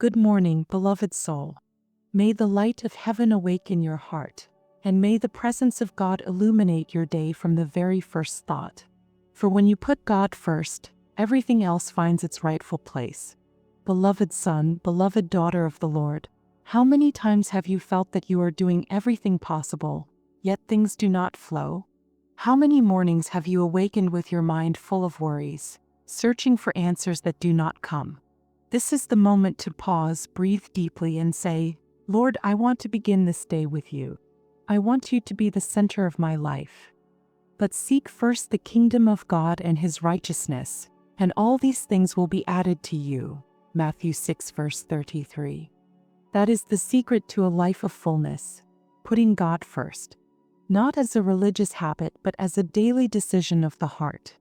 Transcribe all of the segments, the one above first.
Good morning, beloved soul. May the light of heaven awaken your heart, and may the presence of God illuminate your day from the very first thought. For when you put God first, everything else finds its rightful place. Beloved son, beloved daughter of the Lord, how many times have you felt that you are doing everything possible, yet things do not flow? How many mornings have you awakened with your mind full of worries, searching for answers that do not come? This is the moment to pause, breathe deeply, and say, Lord, I want to begin this day with you. I want you to be the center of my life. But seek first the kingdom of God and his righteousness, and all these things will be added to you. Matthew 6 verse 33. That is the secret to a life of fullness, putting God first. Not as a religious habit, but as a daily decision of the heart.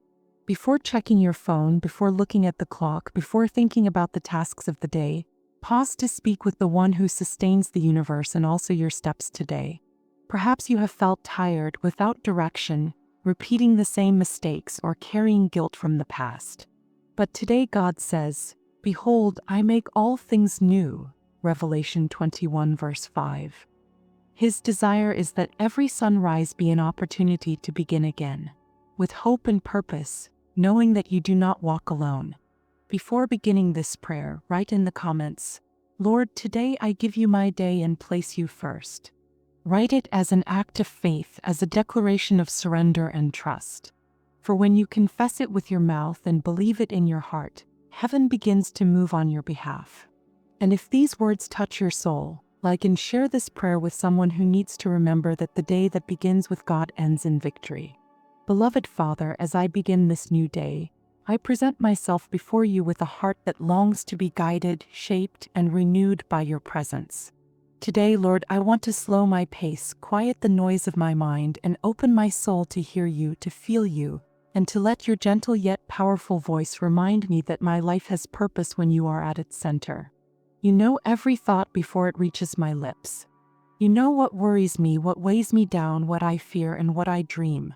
Before checking your phone, before looking at the clock, before thinking about the tasks of the day, pause to speak with the one who sustains the universe and also your steps today. Perhaps you have felt tired, without direction, repeating the same mistakes or carrying guilt from the past. But today God says, Behold, I make all things new. Revelation 21 verse 5. His desire is that every sunrise be an opportunity to begin again, with hope and purpose, knowing that you do not walk alone. Before beginning this prayer, write in the comments, Lord, today I give you my day and place you first. Write it as an act of faith, as a declaration of surrender and trust. For when you confess it with your mouth and believe it in your heart, heaven begins to move on your behalf. And if these words touch your soul, like and share this prayer with someone who needs to remember that the day that begins with God ends in victory. Beloved Father, as I begin this new day, I present myself before you with a heart that longs to be guided, shaped, and renewed by your presence. Today, Lord, I want to slow my pace, quiet the noise of my mind, and open my soul to hear you, to feel you, and to let your gentle yet powerful voice remind me that my life has purpose when you are at its center. You know every thought before it reaches my lips. You know what worries me, what weighs me down, what I fear, and what I dream.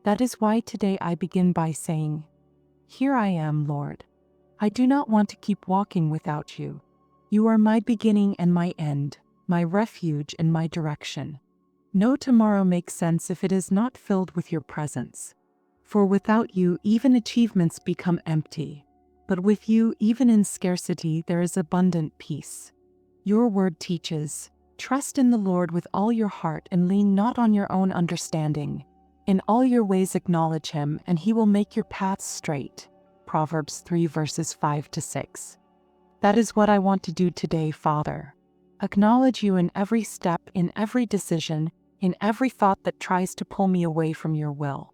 That is why today I begin by saying, Here I am, Lord. I do not want to keep walking without you. You are my beginning and my end, my refuge and my direction. No tomorrow makes sense if it is not filled with your presence. For without you, even achievements become empty. But with you, even in scarcity, there is abundant peace. Your word teaches, Trust in the Lord with all your heart and lean not on your own understanding. In all your ways acknowledge him, and he will make your paths straight. Proverbs 3 verses 5 to 6. That is what I want to do today, Father. Acknowledge you in every step, in every decision, in every thought that tries to pull me away from your will.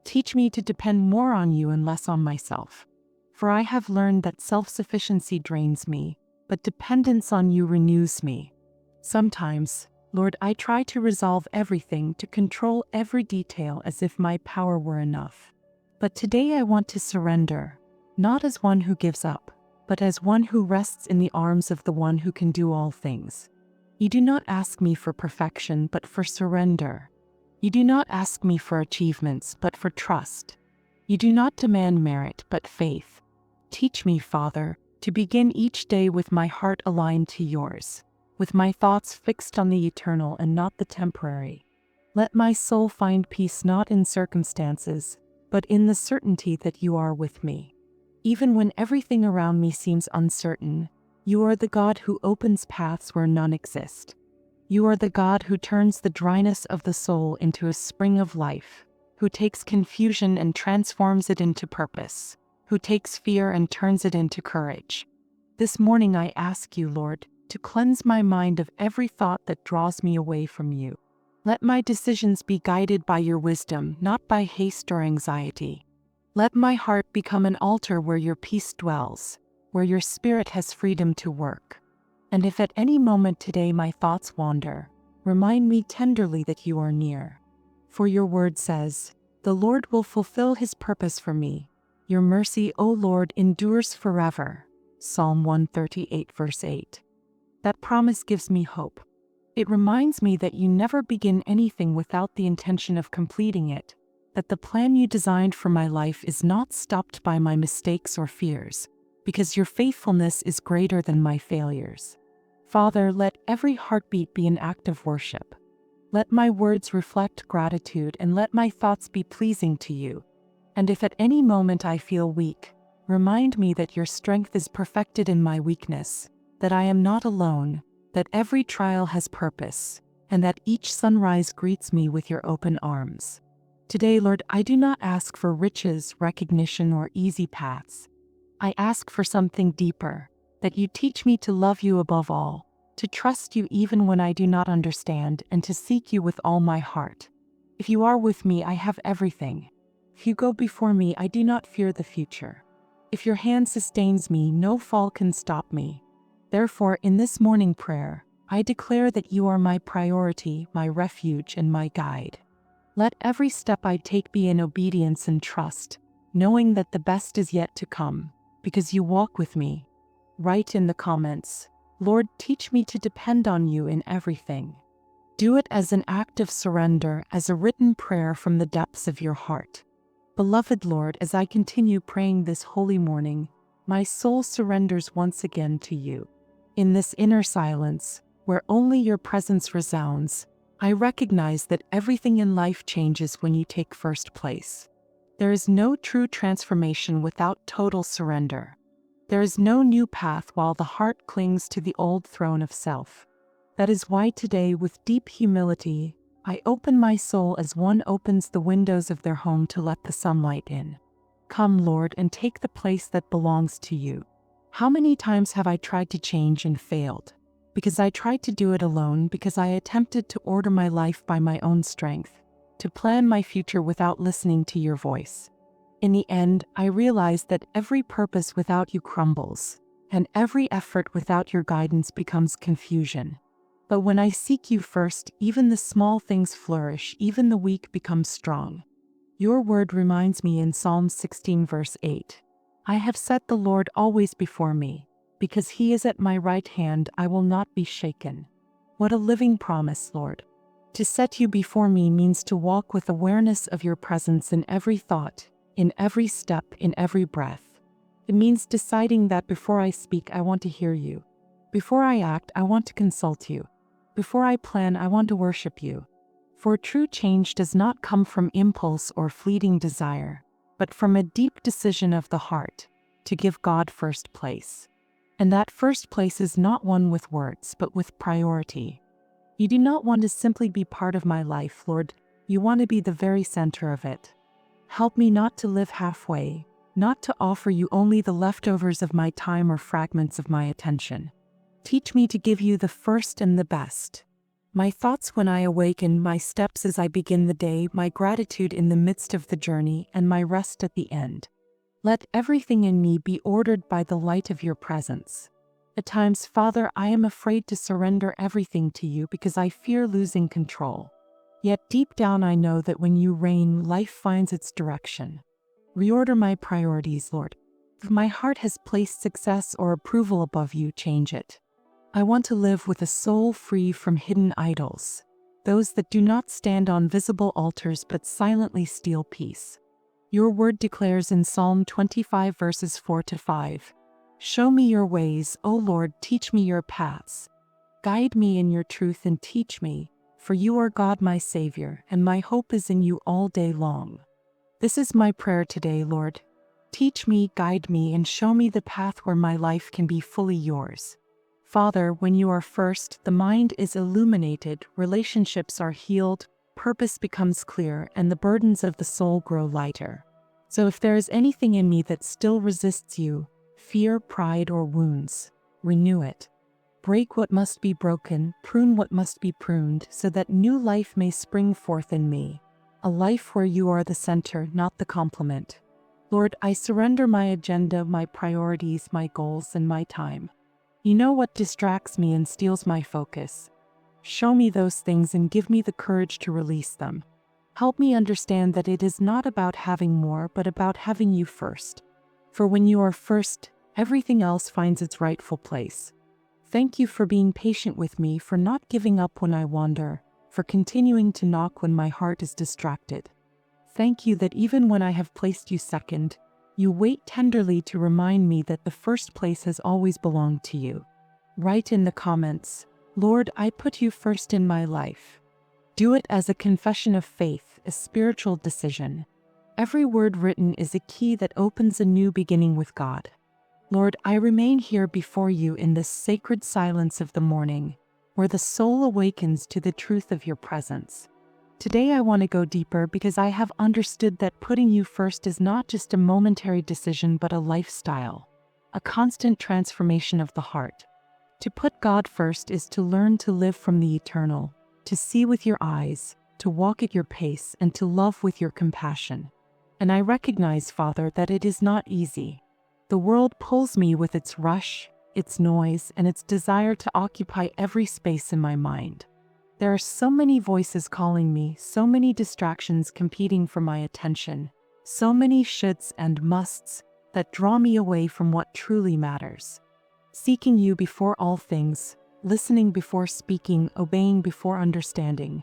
Teach me to depend more on you and less on myself. For I have learned that self-sufficiency drains me, but dependence on you renews me. Sometimes, Lord, I try to resolve everything, to control every detail as if my power were enough. But today I want to surrender, not as one who gives up, but as one who rests in the arms of the one who can do all things. You do not ask me for perfection, but for surrender. You do not ask me for achievements, but for trust. You do not demand merit, but faith. Teach me, Father, to begin each day with my heart aligned to yours, with my thoughts fixed on the eternal and not the temporary. Let my soul find peace not in circumstances, but in the certainty that you are with me. Even when everything around me seems uncertain, you are the God who opens paths where none exist. You are the God who turns the dryness of the soul into a spring of life, who takes confusion and transforms it into purpose, who takes fear and turns it into courage. This morning I ask you, Lord, to cleanse my mind of every thought that draws me away from you. Let my decisions be guided by your wisdom, not by haste or anxiety. Let my heart become an altar where your peace dwells, where your spirit has freedom to work. And if at any moment today my thoughts wander, remind me tenderly that you are near. For your word says, The Lord will fulfill his purpose for me. Your mercy, O Lord, endures forever. Psalm 138 verse 8. That promise gives me hope. It reminds me that you never begin anything without the intention of completing it, that the plan you designed for my life is not stopped by my mistakes or fears, because your faithfulness is greater than my failures. Father, let every heartbeat be an act of worship. Let my words reflect gratitude and let my thoughts be pleasing to you. And if at any moment I feel weak, remind me that your strength is perfected in my weakness, that I am not alone, that every trial has purpose, and that each sunrise greets me with your open arms. Today, Lord, I do not ask for riches, recognition, or easy paths. I ask for something deeper, that you teach me to love you above all, to trust you even when I do not understand, and to seek you with all my heart. If you are with me, I have everything. If you go before me, I do not fear the future. If your hand sustains me, no fall can stop me. Therefore, in this morning prayer, I declare that you are my priority, my refuge, and my guide. Let every step I take be in obedience and trust, knowing that the best is yet to come, because you walk with me. Write in the comments, Lord, teach me to depend on you in everything. Do it as an act of surrender, as a written prayer from the depths of your heart. Beloved Lord, as I continue praying this holy morning, my soul surrenders once again to you. In this inner silence, where only your presence resounds, I recognize that everything in life changes when you take first place. There is no true transformation without total surrender. There is no new path while the heart clings to the old throne of self. That is why today, with deep humility, I open my soul as one opens the windows of their home to let the sunlight in. Come, Lord, and take the place that belongs to you. How many times have I tried to change and failed? Because I tried to do it alone, because I attempted to order my life by my own strength, to plan my future without listening to your voice. In the end, I realized that every purpose without you crumbles, and every effort without your guidance becomes confusion. But when I seek you first, even the small things flourish, even the weak become strong. Your word reminds me in Psalm 16 verse 8, I have set the Lord always before me. Because he is at my right hand, I will not be shaken. What a living promise, Lord. To set you before me means to walk with awareness of your presence in every thought, in every step, in every breath. It means deciding that before I speak, I want to hear you. Before I act, I want to consult you. Before I plan, I want to worship you. For true change does not come from impulse or fleeting desire, but from a deep decision of the heart, to give God first place. And that first place is not won with words, but with priority. You do not want to simply be part of my life, Lord. You want to be the very center of it. Help me not to live halfway, not to offer you only the leftovers of my time or fragments of my attention. Teach me to give you the first and the best. My thoughts when I awaken, my steps as I begin the day, my gratitude in the midst of the journey, and my rest at the end. Let everything in me be ordered by the light of your presence. At times, Father, I am afraid to surrender everything to you because I fear losing control. Yet deep down I know that when you reign, life finds its direction. Reorder my priorities, Lord. If my heart has placed success or approval above you, change it. I want to live with a soul free from hidden idols, those that do not stand on visible altars but silently steal peace. Your word declares in Psalm 25 verses 4-5, Show me your ways, O Lord, teach me your paths. Guide me in your truth and teach me, for you are God my Savior, and my hope is in you all day long. This is my prayer today, Lord. Teach me, guide me, and show me the path where my life can be fully yours. Father, when you are first, the mind is illuminated, relationships are healed, purpose becomes clear, and the burdens of the soul grow lighter. So if there is anything in me that still resists you, fear, pride, or wounds, renew it. Break what must be broken, prune what must be pruned, so that new life may spring forth in me, a life where you are the center, not the complement. Lord, I surrender my agenda, my priorities, my goals, and my time. You know what distracts me and steals my focus. Show me those things and give me the courage to release them. Help me understand that it is not about having more, but about having you first. For when you are first, everything else finds its rightful place. Thank you for being patient with me, for not giving up when I wander, for continuing to knock when my heart is distracted. Thank you that even when I have placed you second, You wait tenderly to remind me that the first place has always belonged to you. Write in the comments, Lord, I put you first in my life. Do it as a confession of faith, a spiritual decision. Every word written is a key that opens a new beginning with God. Lord, I remain here before you in this sacred silence of the morning, where the soul awakens to the truth of your presence. Today I want to go deeper because I have understood that putting you first is not just a momentary decision but a lifestyle, a constant transformation of the heart. To put God first is to learn to live from the eternal, to see with your eyes, to walk at your pace, and to love with your compassion. And I recognize, Father, that it is not easy. The world pulls me with its rush, its noise, and its desire to occupy every space in my mind. There are so many voices calling me, so many distractions competing for my attention, so many shoulds and musts that draw me away from what truly matters. Seeking you before all things, listening before speaking, obeying before understanding.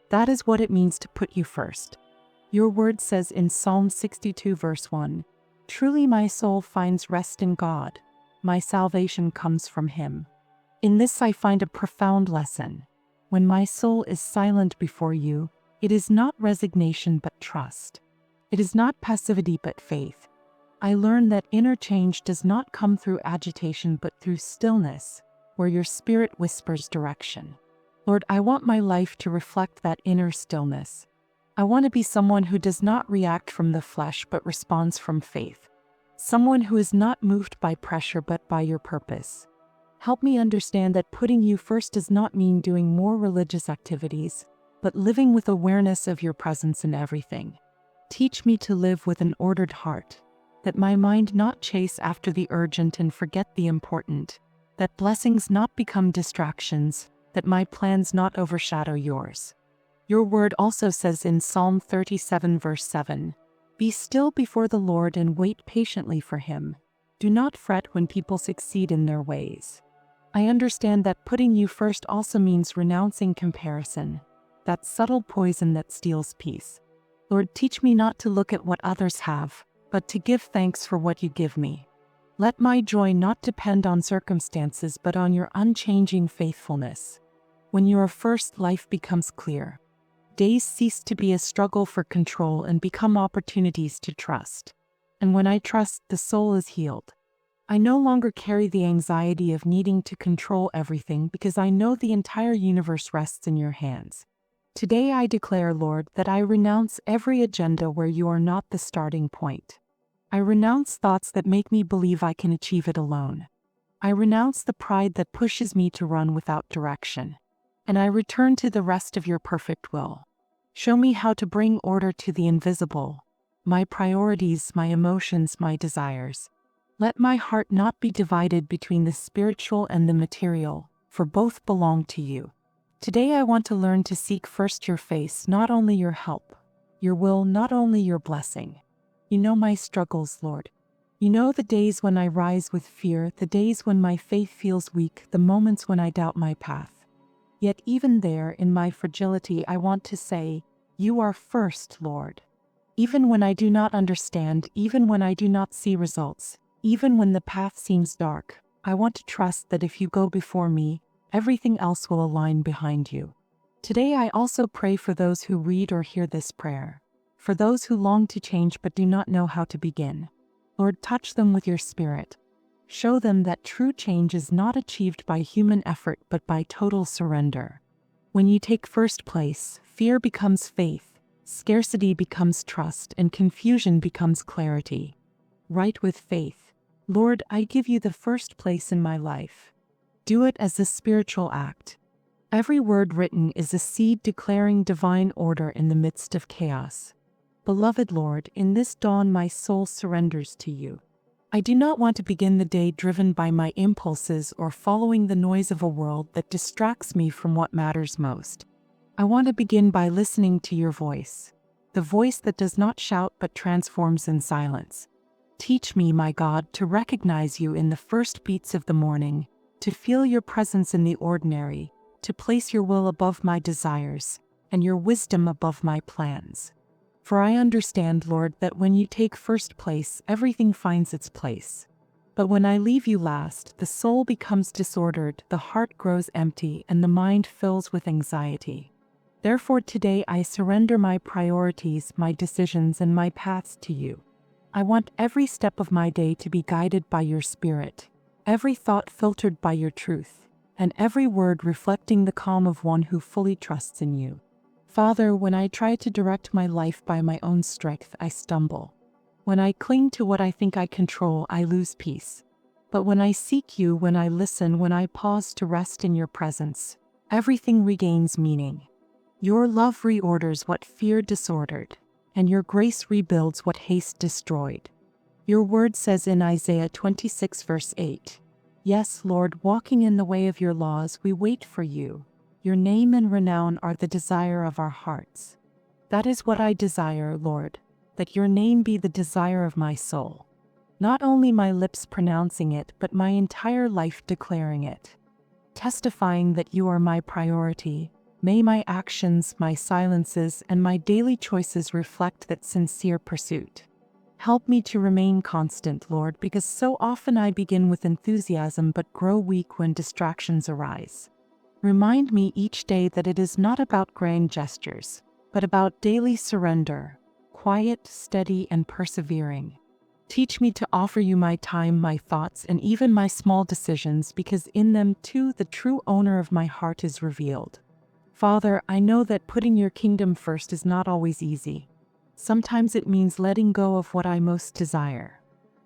That is what it means to put you first. Your word says in Psalm 62 verse 1, "Truly my soul finds rest in God. My salvation comes from Him." In this I find a profound lesson. When my soul is silent before you, it is not resignation but trust. It is not passivity but faith. I learn that inner change does not come through agitation but through stillness, where your spirit whispers direction. Lord, I want my life to reflect that inner stillness. I want to be someone who does not react from the flesh but responds from faith. Someone who is not moved by pressure but by your purpose. Help me understand that putting you first does not mean doing more religious activities, but living with awareness of your presence in everything. Teach me to live with an ordered heart, that my mind not chase after the urgent and forget the important, that blessings not become distractions, that my plans not overshadow yours. Your word also says in Psalm 37 verse 7, "Be still before the Lord and wait patiently for Him. Do not fret when people succeed in their ways." I understand that putting you first also means renouncing comparison, that subtle poison that steals peace. Lord, teach me not to look at what others have, but to give thanks for what you give me. Let my joy not depend on circumstances but on your unchanging faithfulness. When you are first, life becomes clear. Days cease to be a struggle for control and become opportunities to trust. And when I trust, the soul is healed. I no longer carry the anxiety of needing to control everything because I know the entire universe rests in your hands. Today I declare, Lord, that I renounce every agenda where you are not the starting point. I renounce thoughts that make me believe I can achieve it alone. I renounce the pride that pushes me to run without direction. And I return to the rest of your perfect will. Show me how to bring order to the invisible, my priorities, my emotions, my desires. Let my heart not be divided between the spiritual and the material, for both belong to you. Today I want to learn to seek first your face, not only your help, your will, not only your blessing. You know my struggles, Lord. You know the days when I rise with fear, the days when my faith feels weak, the moments when I doubt my path. Yet even there, in my fragility, I want to say, you are first, Lord. Even when I do not understand, even when I do not see results, even when the path seems dark, I want to trust that if you go before me, everything else will align behind you. Today I also pray for those who read or hear this prayer, for those who long to change but do not know how to begin. Lord, touch them with your Spirit. Show them that true change is not achieved by human effort but by total surrender. When you take first place, fear becomes faith, scarcity becomes trust, and confusion becomes clarity. Write with faith, Lord, I give you the first place in my life. Do it as a spiritual act. Every word written is a seed declaring divine order in the midst of chaos. Beloved Lord, in this dawn my soul surrenders to you. I do not want to begin the day driven by my impulses or following the noise of a world that distracts me from what matters most. I want to begin by listening to your voice, the voice that does not shout but transforms in silence. Teach me, my God, to recognize you in the first beats of the morning, to feel your presence in the ordinary, to place your will above my desires, and your wisdom above my plans. For I understand, Lord, that when you take first place, everything finds its place. But when I leave you last, the soul becomes disordered, the heart grows empty, and the mind fills with anxiety. Therefore today I surrender my priorities, my decisions, and my paths to you. I want every step of my day to be guided by your Spirit, every thought filtered by your truth, and every word reflecting the calm of one who fully trusts in you. Father, when I try to direct my life by my own strength, I stumble. When I cling to what I think I control, I lose peace. But when I seek you, when I listen, when I pause to rest in your presence, everything regains meaning. Your love reorders what fear disordered, and your grace rebuilds what haste destroyed. Your word says in Isaiah 26 verse 8, "Yes, Lord, walking in the way of your laws, we wait for you. Your name and renown are the desire of our hearts." That is what I desire, Lord, that your name be the desire of my soul. Not only my lips pronouncing it, but my entire life declaring it. Testifying that you are my priority, may my actions, my silences, and my daily choices reflect that sincere pursuit. Help me to remain constant, Lord, because so often I begin with enthusiasm but grow weak when distractions arise. Remind me each day that it is not about grand gestures, but about daily surrender, quiet, steady, and persevering. Teach me to offer you my time, my thoughts, and even my small decisions, because in them too the true owner of my heart is revealed. Father, I know that putting your kingdom first is not always easy. Sometimes it means letting go of what I most desire.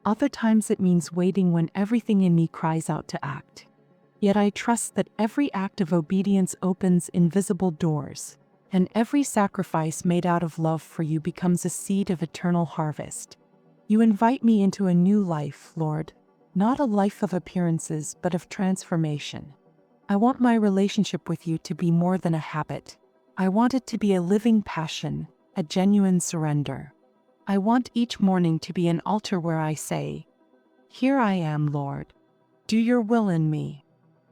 Other times it means waiting when everything in me cries out to act. Yet I trust that every act of obedience opens invisible doors, and every sacrifice made out of love for you becomes a seed of eternal harvest. You invite me into a new life, Lord, not a life of appearances, but of transformation. I want my relationship with you to be more than a habit. I want it to be a living passion, a genuine surrender. I want each morning to be an altar where I say, "Here I am, Lord. Do your will in me."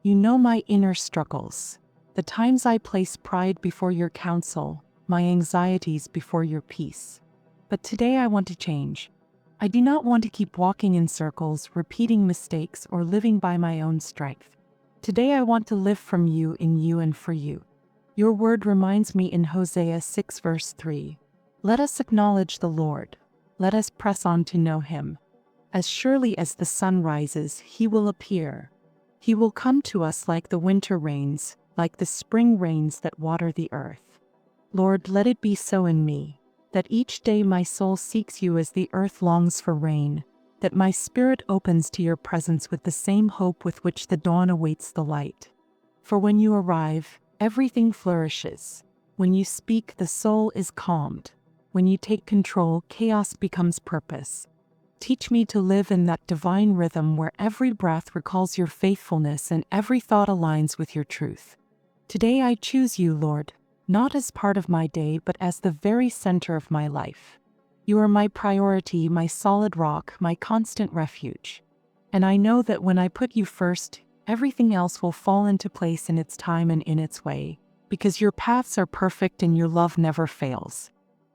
You know my inner struggles, the times I place pride before your counsel, my anxieties before your peace. But today I want to change. I do not want to keep walking in circles, repeating mistakes, or living by my own strength. Today I want to live from you, in you, and for you. Your word reminds me in Hosea 6 verse 3, "Let us acknowledge the Lord. Let us press on to know him. As surely as the sun rises, he will appear. He will come to us like the winter rains, like the spring rains that water the earth." Lord, let it be so in me, that each day my soul seeks you as the earth longs for rain, that my spirit opens to your presence with the same hope with which the dawn awaits the light. For when you arrive, everything flourishes. When you speak, the soul is calmed. When you take control, chaos becomes purpose. Teach me to live in that divine rhythm where every breath recalls your faithfulness and every thought aligns with your truth. Today I choose you, Lord, not as part of my day, but as the very center of my life. You are my priority, my solid rock, my constant refuge. And I know that when I put you first, everything else will fall into place in its time and in its way, because your paths are perfect and your love never fails.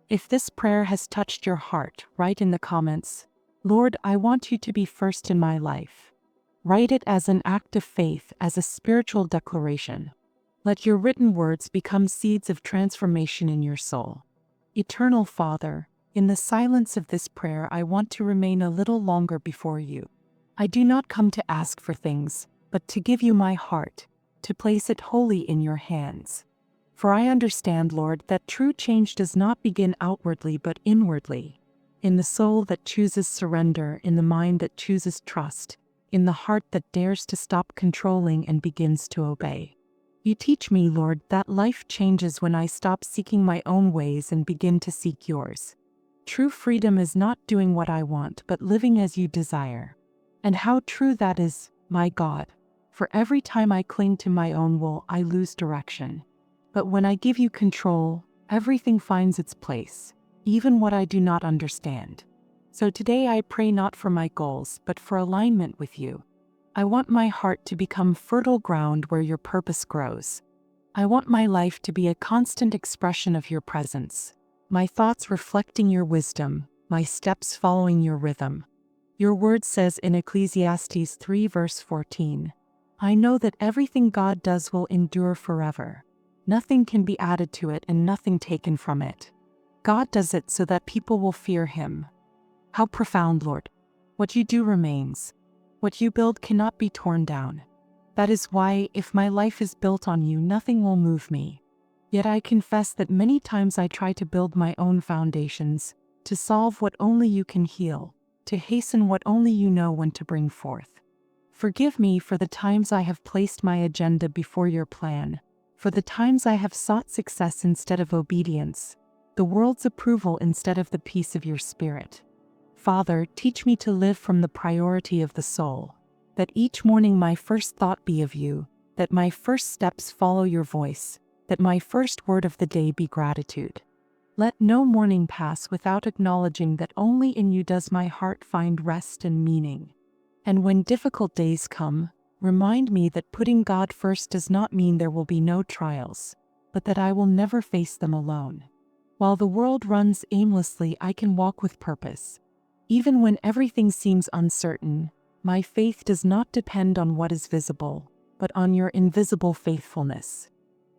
If this prayer has touched your heart, write in the comments, "Lord, I want you to be first in my life." Write it as an act of faith, as a spiritual declaration. Let your written words become seeds of transformation in your soul. Eternal Father, in the silence of this prayer, I want to remain a little longer before you. I do not come to ask for things, but to give you my heart, to place it wholly in your hands. For I understand, Lord, that true change does not begin outwardly but inwardly. In the soul that chooses surrender, in the mind that chooses trust, in the heart that dares to stop controlling and begins to obey. You teach me, Lord, that life changes when I stop seeking my own ways and begin to seek yours. True freedom is not doing what I want, but living as you desire. And how true that is, my God. For every time I cling to my own will, I lose direction. But when I give you control, everything finds its place, even what I do not understand. So today I pray not for my goals, but for alignment with you. I want my heart to become fertile ground where your purpose grows. I want my life to be a constant expression of your presence, my thoughts reflecting your wisdom, my steps following your rhythm. Your word says in Ecclesiastes 3 verse 14, I know that everything God does will endure forever. Nothing can be added to it and nothing taken from it. God does it so that people will fear him. How profound, Lord. What you do remains. What you build cannot be torn down. That is why, if my life is built on you, nothing will move me. Yet I confess that many times I try to build my own foundations, to solve what only you can heal, to hasten what only you know when to bring forth. Forgive me for the times I have placed my agenda before your plan, for the times I have sought success instead of obedience, the world's approval instead of the peace of your Spirit. Father, teach me to live from the priority of the soul, that each morning my first thought be of you, that my first steps follow your voice, that my first word of the day be gratitude. Let no morning pass without acknowledging that only in you does my heart find rest and meaning. And when difficult days come, remind me that putting God first does not mean there will be no trials, but that I will never face them alone. While the world runs aimlessly, I can walk with purpose. Even when everything seems uncertain, my faith does not depend on what is visible, but on your invisible faithfulness.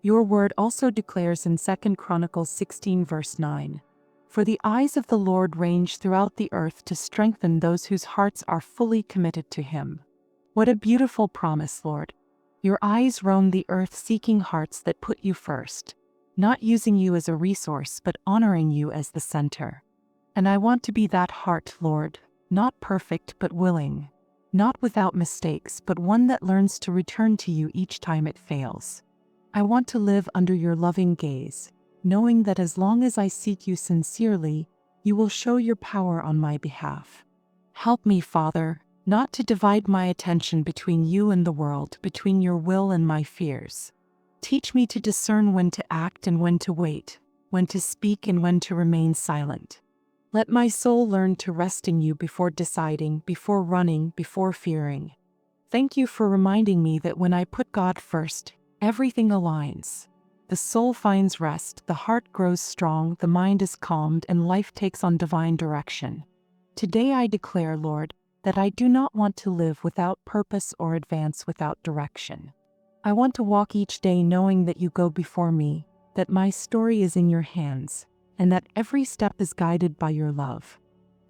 Your word also declares in 2 Chronicles 16 verse 9, For the eyes of the Lord range throughout the earth to strengthen those whose hearts are fully committed to him. What a beautiful promise, Lord. Your eyes roam the earth seeking hearts that put you first, not using you as a resource but honoring you as the center. And I want to be that heart, Lord, not perfect but willing, not without mistakes but one that learns to return to you each time it fails. I want to live under your loving gaze, knowing that as long as I seek you sincerely, you will show your power on my behalf. Help me, Father, not to divide my attention between you and the world, between your will and my fears. Teach me to discern when to act and when to wait, when to speak and when to remain silent. Let my soul learn to rest in you before deciding, before running, before fearing. Thank you for reminding me that when I put God first, everything aligns. The soul finds rest, the heart grows strong, the mind is calmed, and life takes on divine direction. Today I declare, Lord, that I do not want to live without purpose or advance without direction. I want to walk each day knowing that you go before me, that my story is in your hands, and that every step is guided by your love.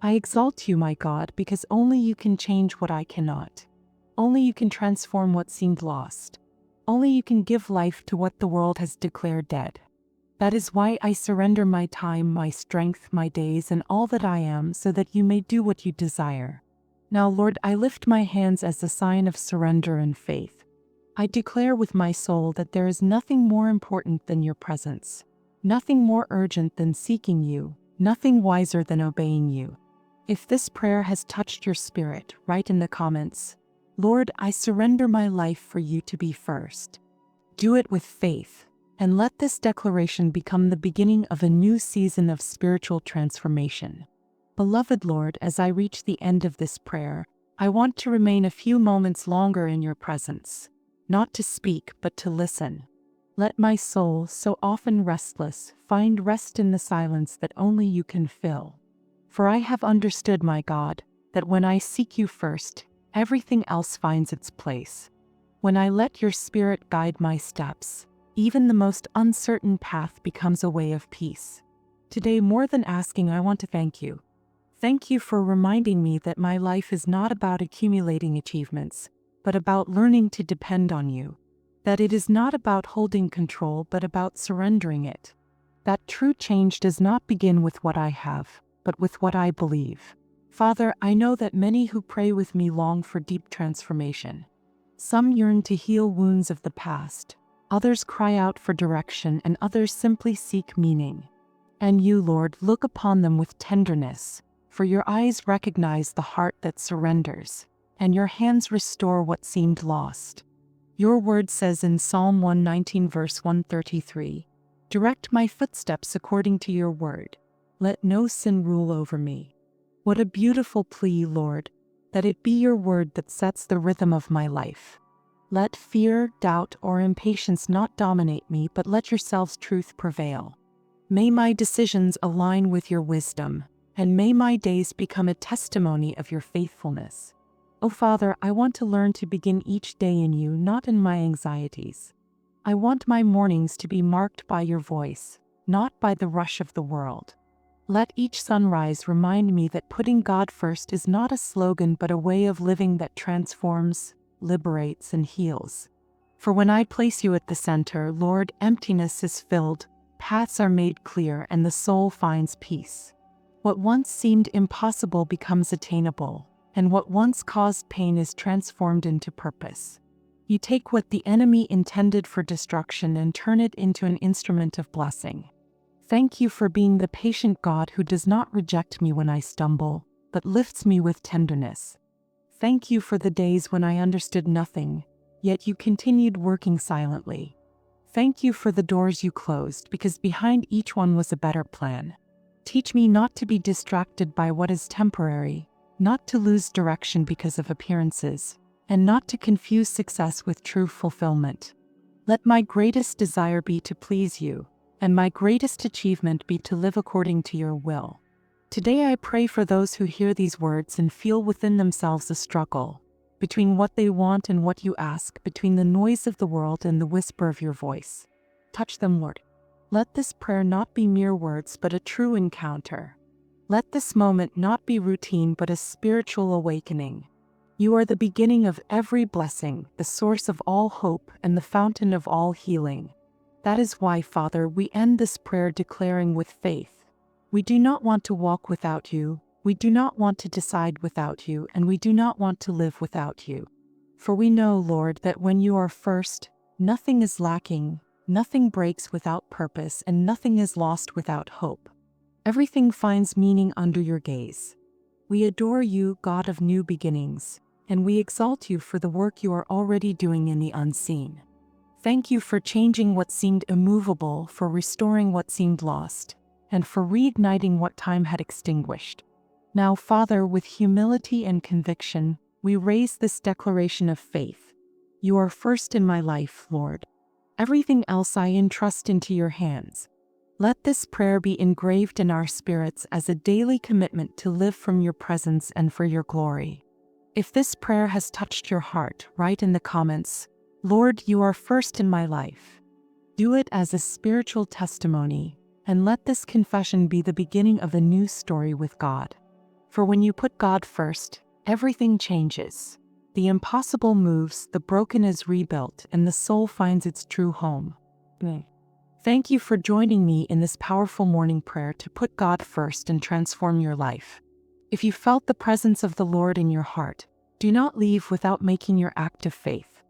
I exalt you, my God, because only you can change what I cannot. Only you can transform what seemed lost. Only you can give life to what the world has declared dead. That is why I surrender my time, my strength, my days, and all that I am so that you may do what you desire. Now, Lord, I lift my hands as a sign of surrender and faith. I declare with my soul that there is nothing more important than your presence. Nothing more urgent than seeking you, nothing wiser than obeying you. If this prayer has touched your spirit, write in the comments, Lord, I surrender my life for you to be first. Do it with faith, and let this declaration become the beginning of a new season of spiritual transformation. Beloved Lord, as I reach the end of this prayer, I want to remain a few moments longer in your presence, not to speak but to listen. Let my soul, so often restless, find rest in the silence that only you can fill. For I have understood, my God, that when I seek you first, everything else finds its place. When I let your Spirit guide my steps, even the most uncertain path becomes a way of peace. Today, more than asking, I want to thank you. Thank you for reminding me that my life is not about accumulating achievements, but about learning to depend on you. That it is not about holding control, but about surrendering it. That true change does not begin with what I have, but with what I believe. Father, I know that many who pray with me long for deep transformation. Some yearn to heal wounds of the past, others cry out for direction, and others simply seek meaning. And you, Lord, look upon them with tenderness, for your eyes recognize the heart that surrenders, and your hands restore what seemed lost. Your word says in Psalm 119 verse 133, Direct my footsteps according to your word. Let no sin rule over me. What a beautiful plea, Lord, that it be your word that sets the rhythm of my life. Let fear, doubt, or impatience not dominate me, but let yourself's truth prevail. May my decisions align with your wisdom, and may my days become a testimony of your faithfulness. Oh Father, I want to learn to begin each day in you, not in my anxieties. I want my mornings to be marked by your voice, not by the rush of the world. Let each sunrise remind me that putting God first is not a slogan but a way of living that transforms, liberates, and heals. For when I place you at the center, Lord, emptiness is filled, paths are made clear, and the soul finds peace. What once seemed impossible becomes attainable, and what once caused pain is transformed into purpose. You take what the enemy intended for destruction and turn it into an instrument of blessing. Thank you for being the patient God who does not reject me when I stumble, but lifts me with tenderness. Thank you for the days when I understood nothing, yet you continued working silently. Thank you for the doors you closed, because behind each one was a better plan. Teach me not to be distracted by what is temporary, not to lose direction because of appearances, and not to confuse success with true fulfillment. Let my greatest desire be to please you, and my greatest achievement be to live according to your will. Today I pray for those who hear these words and feel within themselves a struggle between what they want and what you ask, between the noise of the world and the whisper of your voice. Touch them, Lord. Let this prayer not be mere words but a true encounter. Let this moment not be routine but a spiritual awakening. You are the beginning of every blessing, the source of all hope, and the fountain of all healing. That is why, Father, we end this prayer declaring with faith: we do not want to walk without you, we do not want to decide without you, and we do not want to live without you. For we know, Lord, that when you are first, nothing is lacking, nothing breaks without purpose, and nothing is lost without hope. Everything finds meaning under your gaze. We adore you, God of new beginnings, and we exalt you for the work you are already doing in the unseen. Thank you for changing what seemed immovable, for restoring what seemed lost, and for reigniting what time had extinguished. Now, Father, with humility and conviction, we raise this declaration of faith. You are first in my life, Lord. Everything else I entrust into your hands. Let this prayer be engraved in our spirits as a daily commitment to live from your presence and for your glory. If this prayer has touched your heart, write in the comments, Lord, you are first in my life. Do it as a spiritual testimony, and let this confession be the beginning of a new story with God. For when you put God first, everything changes. The impossible moves, the broken is rebuilt, and the soul finds its true home. Thank you for joining me in this powerful morning prayer to put God first and transform your life. If you felt the presence of the Lord in your heart, do not leave without making your act of faith.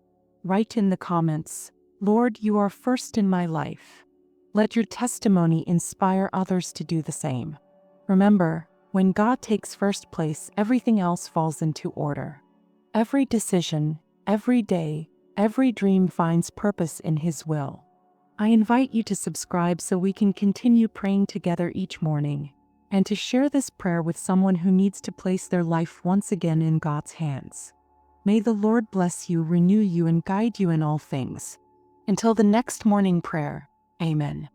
Write in the comments, Lord, you are first in my life. Let your testimony inspire others to do the same. Remember, when God takes first place, everything else falls into order. Every decision, every day, every dream finds purpose in His will. I invite you to subscribe so we can continue praying together each morning, and to share this prayer with someone who needs to place their life once again in God's hands. May the Lord bless you, renew you, and guide you in all things. Until the next morning prayer, Amen.